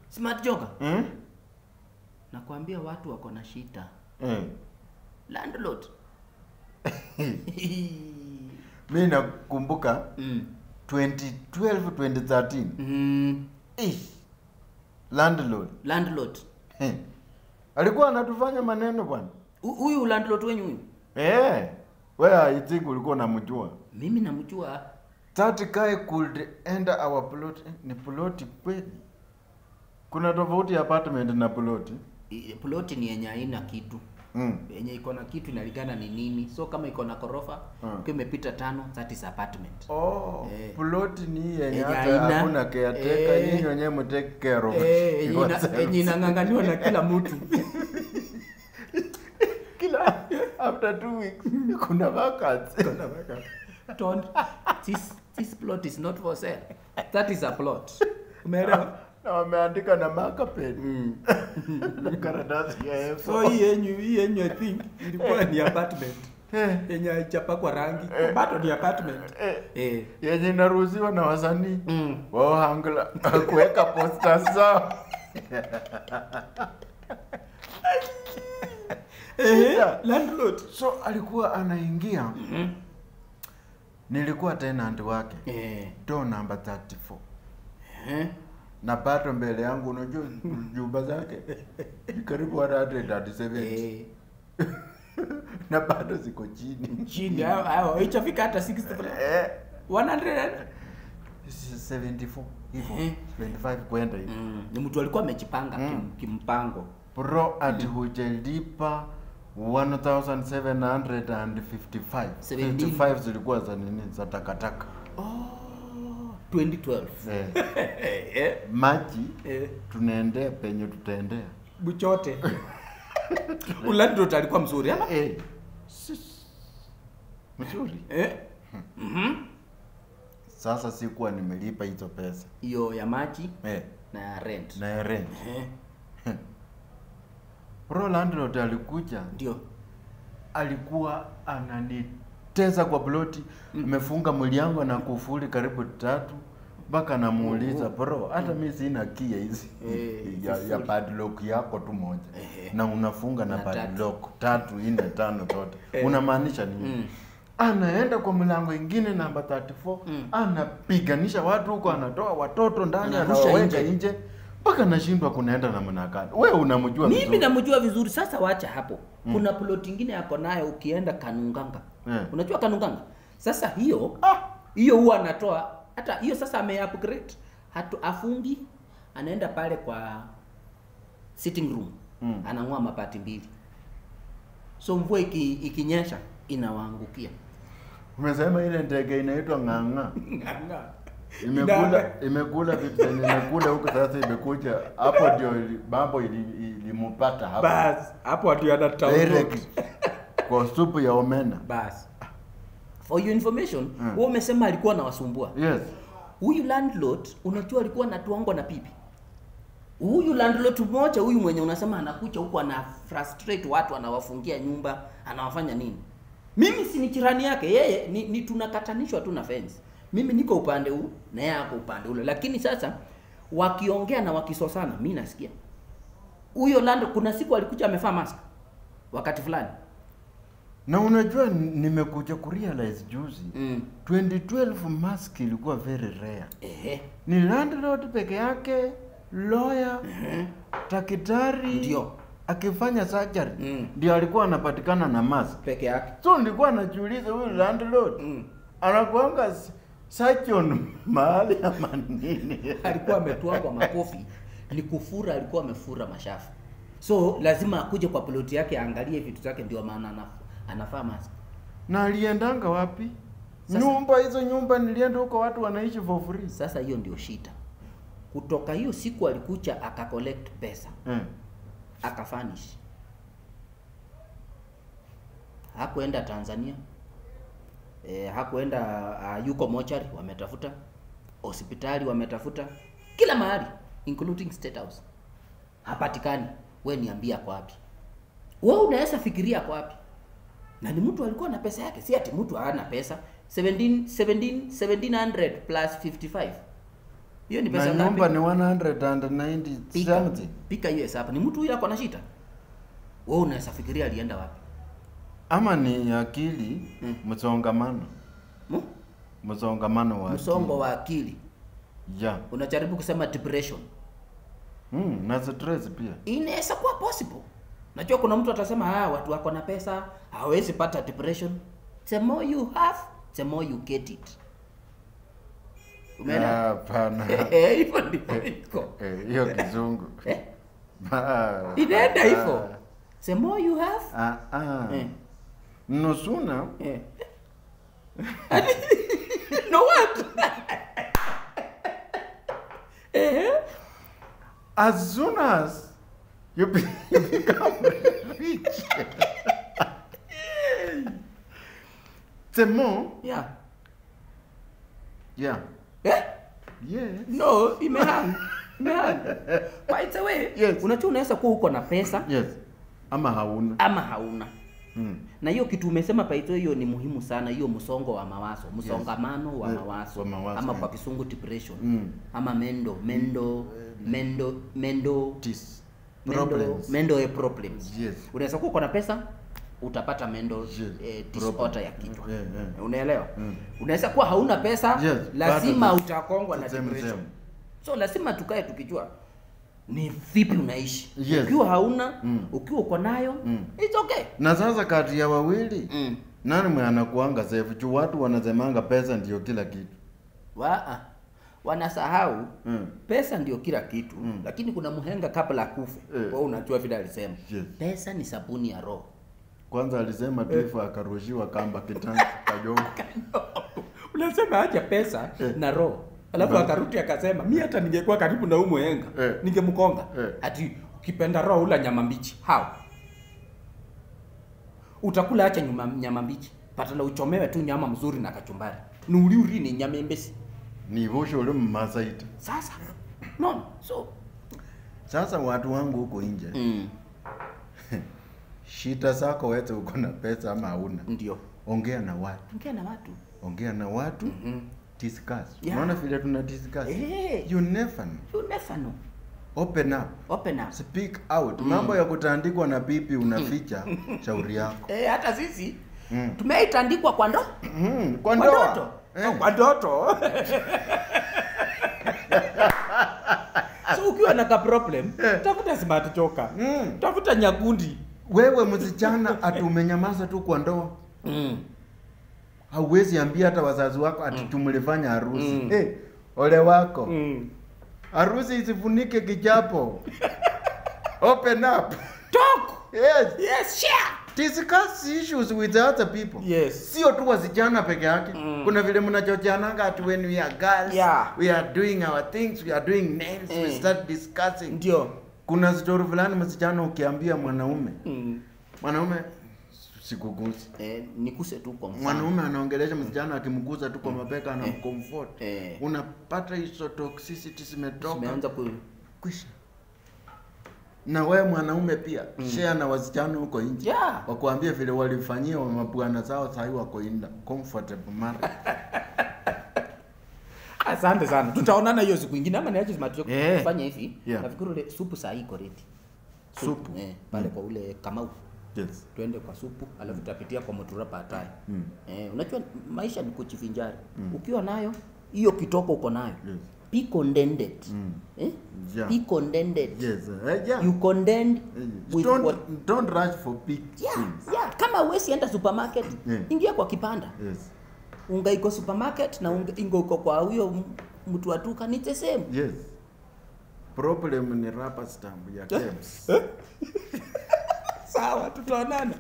Smart joker. Nakwambia watu wako na shida. Landlord. Mimi nakumbuka 2012 2013. Landlord. Alikuwa anatufanya maneno bwana. Huyu landlord wenyu huyu? Wewe I think ulikuwa unamjua. Mimi namjua. That guy could enter our plot. Ni plot kweli. Kuna tofauti ya apartment na plot. Plot ni yenye haina kitu. Yenye iko na kitu inalingana ni nini. So kama iko na korofa, ukiwa umepita 5, that is apartment. Plot ni yenye hata hakuna caretaker, nyinyi wenyewe mtake care of. Yenye inanganganiwa na kila mtu. Kila after 2 weeks kuna vacancy. Don't this plot is not for sale. That is a plot. Umeelewa? Na wameandika na marker pen. Karatasi ya F. So hii yenyu I think ilikuwa ni apartment. Yenye haijapakwa rangi. Bado ni apartment. Yenye inaruhusiwa na wasanii. Wao hangla kuweka posters zao. Landlord. So alikuwa anaingia. Nilikuwa tenant wake. Door number 34. Na bado mbele yangu unajua jumba zake karibu 137. Na bado ziko chini. Hao ichafika hata 60. 174 hivyo. 25 kwenda hivi. Ni mtu alikuwa amejipanga kimpango. Bro at hujalipa 1755. 55 zilikuwa za nini? Za takataka. 2012. Maji tunaendea penye tutaendea. Buchote. Landlord alikuwa mzuri ama? Mzuri. Sasa sikuwa nimelipa hizo pesa. Hiyo ya maji na rent. Bro landlord alikuja. Ndio. Alikuwa ananitesa kwa ploti, amefunga mlango na kufuli karibu 3 mpaka namuuliza bro, hata mimi sina kia hizi ya padlock yako tu moja. Na unafunga na padlock 3 4 5 zote. Unamaanisha nini? Anaenda kwa mlango mwingine namba 34, anapiganisha watu huko, anatoa watoto ndani, anawaweka nje. Mpaka nashindwa kunaenda na mnakani. Wewe unamjua vizuri. Mimi namjua vizuri. Sasa wacha hapo. Kuna plot nyingine yako nayo ukienda Kanunganga. Unajua Kanunganga? Sasa hiyo huwa anatoa hata hiyo sasa ame-upgrade. Afungi anaenda pale kwa sitting room. Anang'oa mabati 2. So mvua ikinyesha inawaangukia. Umesema ile ndege inaitwa ng'ang'a. Imekula vitu zenye imekula huko, sasa imekuja hapo, ndio mambo ilimpata hapo. Bas hapo ndio anatafuta kwa supu ya omena. Bas for your information, wewe umesema alikuwa anawasumbua. Yes. Huyu landlord unajua alikuwa anatuangwa na pipi. Huyu landlord mmoja huyu mwenye unasema anakuja huko ana frustrate watu, anawafungia nyumba, anawafanya nini? Mimi si ni jirani yake, yeye ni tunakatanishwa tu na fence. Mimi niko upande huu na yeye ako upande ule. Lakini sasa wakiongea na wakisosana mimi nasikia. Huyo landlord kuna siku alikuja amevaa mask wakati fulani. Na unajua nimekuja kurealize juzi 2012 mask ilikuwa very rare. Ni landlord peke yake, lawyer, daktari ndio akifanya surgery ndio alikuwa anapatikana na mask peke yake. So nilikuwa najiuliza huyu landlord anakuanga surgeon mahali ama nini? Alikuwa ametua kwa makofi, ni kufura, alikuwa amefura mashafu. So lazima akuje kwa plot yake aangalie vitu zake, ndio maana anafaa mask. Na aliendanga wapi? Sasa, nyumba nilienda huko watu wanaishi for free. Sasa hiyo ndio shida. Kutoka hiyo siku alikuja akacollect pesa. Akafanish. Hakuenda Tanzania. Hakuenda yuko mochari wametafuta, hospitali wametafuta, kila mahali including State House. Hapatikani. Wewe niambia kwa wapi? Wewe unaweza fikiria kwa wapi? Na ni mtu alikuwa na pesa yake, si ati mtu hana pesa. 1700 plus 55. Hiyo ni pesa Na ngapi? nyumba ni 190 something. Pika hiyo hesabu. Ni mtu huyo ako na shida. Wewe unaweza fikiria alienda wapi? Ama ni akili msongamano. Msongamano wa msongo wa akili. Yeah. Unajaribu kusema depression. Na stress pia. Inaweza kuwa possible. Najua kuna mtu atasema watu wako na pesa hawezi pata depression. The more you have, the more you get it. Umeona? Hapana. Hivyo ndivyo iko. Hiyo kizungu. Inaenda hivyo. The more you have. No sooner. No what? As soon as you become rich. The more. Yeah. Yeah. Eh? Yes. No, imehang. By the way, yes. Unajua unaweza kuwa uko na pesa. Yes. Ama hauna. Na hiyo kitu umesema paito hiyo ni muhimu sana, hiyo msongo wa mawazo, msongamano wa mawazo, ama kwa kisungu depression, ama problems. Yes. Unaweza kuwa uko na pesa utapata mental disorder ya kichwa. Unaelewa? Unaweza kuwa hauna pesa, lazima utakongwa na depression. So lazima tukae tukijua ni vipi unaishi. Ukiwa hauna, ukiwa uko nayo, it's okay. Na sasa kati ya wawili, nani mwenye anakuanga safe? Juu watu wanasemanga pesa ndio kila kitu. Wanasahau pesa ndio kila kitu, lakini kuna muhenga kabla akufe. Wewe unajua vile alisema. Pesa ni sabuni ya roho. Kwanza alisema tifa akarushiwa kamba kitanzi kajongo. Unasema acha pesa na roho. Alafu akarudi akasema mimi hata ningekuwa karibu na huyo muhenga ningemkonga. Ati ukipenda roho ula nyama mbichi. How? Utakula acha nyama mbichi. Patala uchomewe tu nyama mzuri na kachumbari. Nuliuri ni nyama mbesi. Ni vosho ule mmasaita. Sasa. No. So sasa watu wangu huko nje. Shida zako wewe uko na pesa ama hauna? Ndio. Ongea na watu. Discuss. Unaona vile tuna discuss. You never know. Open up. Speak out. Mambo ya kutandikwa na pipi unaficha shauri yako. Hata sisi tumeitandikwa kwa ndo? Kwa ndoto. Kwa ndoto. So ukiwa na ka problem, tafuta smart choka. Tafuta nyagundi. Wewe msichana atumenyamaza tu kwa ndoa. Hauwezi ambia hata wazazi wako ati tumlifanya harusi. Ole wako. Harusi isifunike kijapo. Open up. Talk. Yes, share. Discuss issues with other people. Yes. Sio tu wasichana peke yake. Kuna vile mnachocheananga ati when we are girls, we are doing our things, we are doing names, we start discussing. Ndio. Kuna story fulani msichana ukiambia mwanaume. Mwanaume sikugusi. Nikuse tu kwa mfano. Mwanaume anaongelesha msichana akimguza tu kwa mabega na comfort. Unapata hizo toxicity zimetoka. Zimeanza kwisha. Na wewe mwanaume pia share na wasichana huko nje. Wakuambia vile walifanyia wa mabwana zao sasa wako inda comfortable mara. Asante sana. Tutaonana hiyo siku nyingine ama niache smart joke kufanya hivi. Nafikiri ile supu saa hii iko ready. Supu pale kwa ule Kamau. Yes. Tuende kwa supu alafu tutapitia kwa motura baadaye. Unajua maisha ni kuchivinjari. Ukiwa nayo hiyo kitoko uko nayo. Be contented. Be contented. Yes. You content with don't rush for big things. Kama uwezi enda supermarket, ingia kwa kipanda. Unga iko supermarket na unga iko kwa huyo mtu wa duka ni the same. Yes. Problem ni rubber stamp ya KEBS. Sawa, tutaonana.